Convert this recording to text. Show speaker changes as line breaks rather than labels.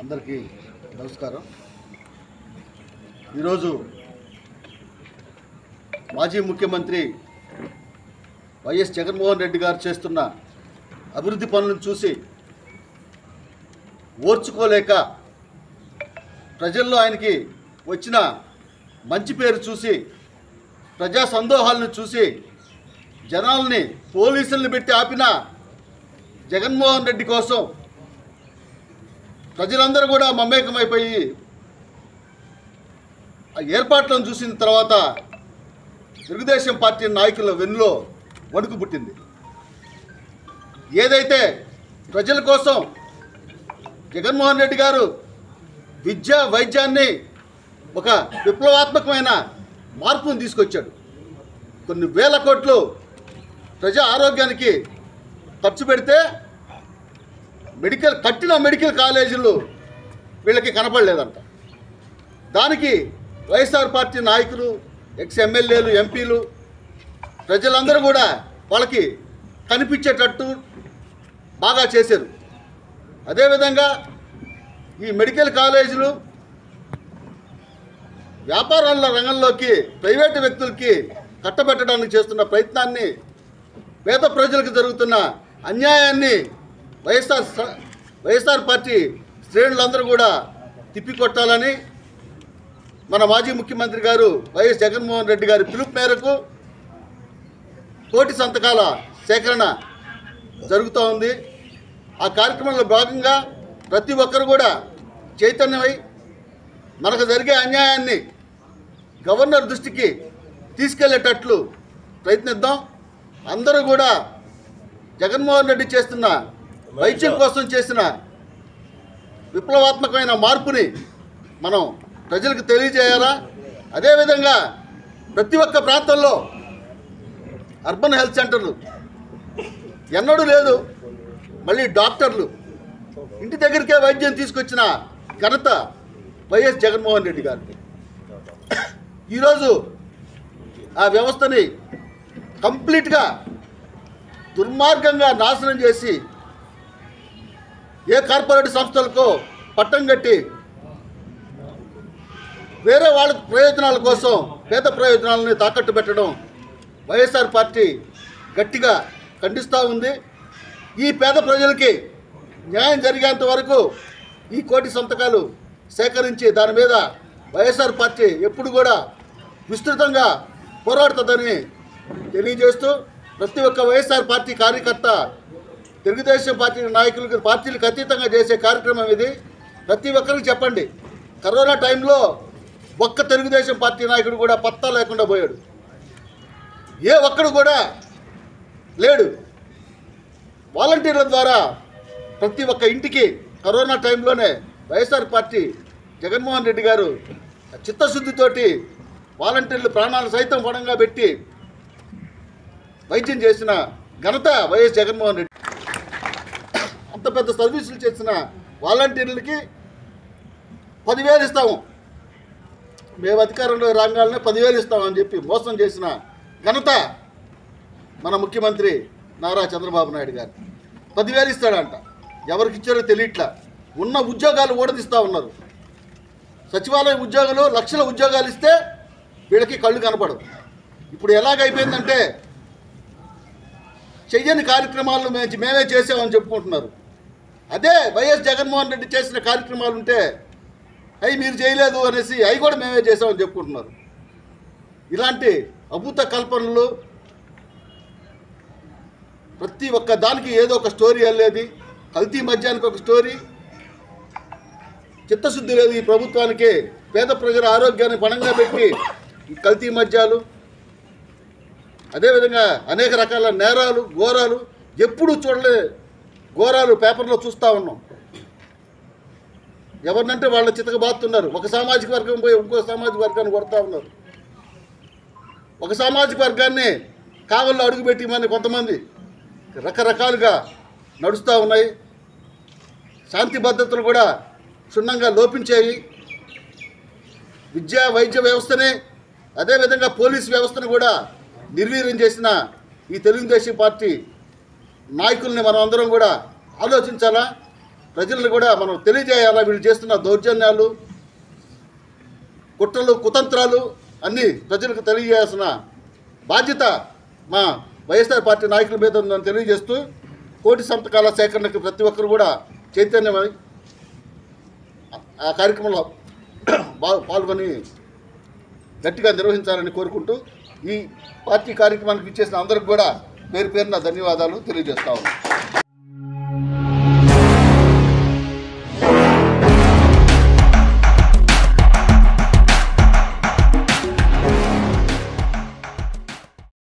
అందరికీ నమస్కారం. ఈరోజు మాజీ ముఖ్యమంత్రి వైఎస్ జగన్మోహన్ రెడ్డి గారు చేస్తున్న అభివృద్ధి పనులను చూసి ఓర్చుకోలేక ప్రజల్లో ఆయనకి వచ్చిన మంచి పేరు చూసి ప్రజా సందోహాలను చూసి జనాల్ని పోలీసులను పెట్టి ఆపిన జగన్మోహన్ రెడ్డి కోసం ప్రజలందరూ కూడా మమేకమైపోయి ఆ ఏర్పాట్లను చూసిన తర్వాత తెలుగుదేశం పార్టీ నాయకుల వెన్నులో వణుకు పుట్టింది. ఏదైతే ప్రజల కోసం జగన్మోహన్ రెడ్డి గారు విద్యా వైద్యాన్ని ఒక విప్లవాత్మకమైన మార్పును తీసుకొచ్చాడు. కొన్ని వేల కోట్లు ప్రజా ఆరోగ్యానికి ఖర్చు పెడితే కట్టిన మెడికల్ కాలేజీలు వీళ్ళకి కనపడలేదంట. దానికి వైఎస్ఆర్ పార్టీ నాయకులు, ఎక్స్ ఎమ్మెల్యేలు, ఎంపీలు ప్రజలందరూ కూడా వాళ్ళకి కనిపించేటట్టు బాగా చేశారు. అదేవిధంగా ఈ మెడికల్ కాలేజీలు వ్యాపారాల రంగంలోకి ప్రైవేటు వ్యక్తులకి కట్టబెట్టడానికి చేస్తున్న ప్రయత్నాన్ని, పేద ప్రజలకు జరుగుతున్న అన్యాయాన్ని వైఎస్ఆర్ పార్టీ శ్రేణులందరూ కూడా తిప్పికొట్టాలని మన మాజీ ముఖ్యమంత్రి గారు వైఎస్ జగన్మోహన్ రెడ్డి గారి పిలుపు మేరకు కోటి సంతకాల సేకరణ జరుగుతూ ఉంది. ఆ కార్యక్రమంలో భాగంగా ప్రతి ఒక్కరు కూడా చైతన్యమై మనకు జరిగే అన్యాయాన్ని గవర్నర్ దృష్టికి తీసుకెళ్లేటట్లు ప్రయత్నిద్దాం. అందరూ కూడా జగన్మోహన్ రెడ్డి చేస్తున్న వైద్యం కోసం చేసిన విప్లవాత్మకమైన మార్పుని మనం ప్రజలకు తెలియజేయాలా. అదేవిధంగా ప్రతి ఒక్క ప్రాంతంలో అర్బన్ హెల్త్ సెంటర్లు ఎన్నడూ లేదు, మళ్ళీ డాక్టర్లు ఇంటి దగ్గరికే వైద్యం తీసుకొచ్చిన ఘనత వైఎస్ జగన్మోహన్ రెడ్డి గారికి. ఈరోజు ఆ వ్యవస్థని కంప్లీట్గా దుర్మార్గంగా నాశనం చేసి ఏ కార్పొరేట్ సంస్థలకు పట్టం కట్టి వేరే వాళ్ళ ప్రయోజనాల కోసం పేద ప్రయోజనాలని తాకట్టు పెట్టడం వైఎస్ఆర్ పార్టీ గట్టిగా ఖండిస్తూ ఉంది. ఈ పేద ప్రజలకి న్యాయం జరిగేంత వరకు ఈ కోటి సంతకాలు సేకరించి దాని మీద వైఎస్ఆర్ పార్టీ ఎప్పుడు కూడా విస్తృతంగా పోరాడుతుందని తెలియజేస్తూ, ప్రతి ఒక్క వైఎస్ఆర్ పార్టీ కార్యకర్త తెలుగుదేశం పార్టీ నాయకులకు పార్టీలకు అతీతంగా చేసే కార్యక్రమం ఇది. ప్రతి ఒక్కరికి చెప్పండి, కరోనా టైంలో ఒక్క తెలుగుదేశం పార్టీ నాయకుడు కూడా పత్తా లేకుండా పోయాడు, ఏ ఒక్కడు కూడా లేడు. వాలంటీర్ల ద్వారా ప్రతి ఒక్క ఇంటికి కరోనా టైంలోనే వైఎస్ఆర్ పార్టీ జగన్మోహన్ రెడ్డి గారు చిత్తశుద్ధితోటి వాలంటీర్లు ప్రాణాలు సైతం పణంగా పెట్టి వైద్యం చేసిన ఘనత వైఎస్ జగన్మోహన్ రెడ్డి. అంత పెద్ద సర్వీసులు చేసిన వాలంటీర్లకి 10,000 ఇస్తాము, మేము అధికారంలో రంగాలనే 10,000 ఇస్తామని చెప్పి మోసం చేసిన ఘనత మన ముఖ్యమంత్రి నారా చంద్రబాబు నాయుడు గారు. 10,000 ఇస్తాడంట, ఎవరికి ఇచ్చారో తెలియట్లా. ఉన్న ఉద్యోగాలు ఊడదీస్తూ ఉన్నారు. సచివాలయ ఉద్యోగులు లక్షల ఉద్యోగాలు ఇస్తే వీళ్ళకి కళ్ళు కనపడవు. ఇప్పుడు ఎలాగైపోయిందంటే చెయ్యని కార్యక్రమాలను మేమే చేసామని చెప్పుకుంటున్నారు. అదే వైఎస్ జగన్మోహన్ రెడ్డి చేసిన కార్యక్రమాలు ఉంటే అవి మీరు చేయలేదు అనేసి అవి కూడా మేమే చేసామని చెప్పుకుంటున్నారు. ఇలాంటి అభూత కల్పనలు ప్రతి ఒక్క దానికి ఏదో ఒక స్టోరీ వెళ్ళేది. కల్తీ మద్యానికి ఒక స్టోరీ, చిత్తశుద్ధి లేదు ఈ ప్రభుత్వానికి. పేద ప్రజల ఆరోగ్యాన్ని పణంగా పెట్టి ఈ కల్తీ మద్యాలు, అదేవిధంగా అనేక రకాల నేరాలు, ఘోరాలు ఎప్పుడూ చూడలే ఘోరాలు పేపర్లో చూస్తూ ఉన్నాం. ఎవరినంటే వాళ్ళ చితకబాతున్నారు. ఒక సామాజిక వర్గం పోయి ఇంకో సామాజిక వర్గాన్ని కొడతా ఉన్నారు. ఒక సామాజిక వర్గాన్ని కావల్లో అడుగుపెట్టి కొంతమంది రకరకాలుగా నడుస్తూ ఉన్నాయి. శాంతి భద్రతలు కూడా క్షుణ్ణంగా లోపించాయి. విద్యా వైద్య వ్యవస్థని, అదేవిధంగా పోలీసు వ్యవస్థను కూడా నిర్వీర్యం చేసిన ఈ తెలుగుదేశం పార్టీ నాయకుల్ని మనం అందరం కూడా ఆలోచించాలా. ప్రజలను కూడా మనం తెలియజేయాలా. వీళ్ళు చేస్తున్న దౌర్జన్యాలు, కుట్రలు, కుతంత్రాలు అన్నీ ప్రజలకు తెలియజేయాల్సిన బాధ్యత మా వైఎస్ఆర్ పార్టీ నాయకుల మీద ఉందని తెలియజేస్తూ, కోటి సంతకాల సేకరణకి ప్రతి ఒక్కరు కూడా చైతన్యమై ఆ కార్యక్రమంలో పాల్గొని గట్టిగా నిర్వహించాలని కోరుకుంటూ, ఈ పార్టీ కార్యక్రమానికి ఇచ్చేసిన అందరికి కూడా పేరు పేరున ధన్యవాదాలు తెలియజేస్తా ఉన్నాను.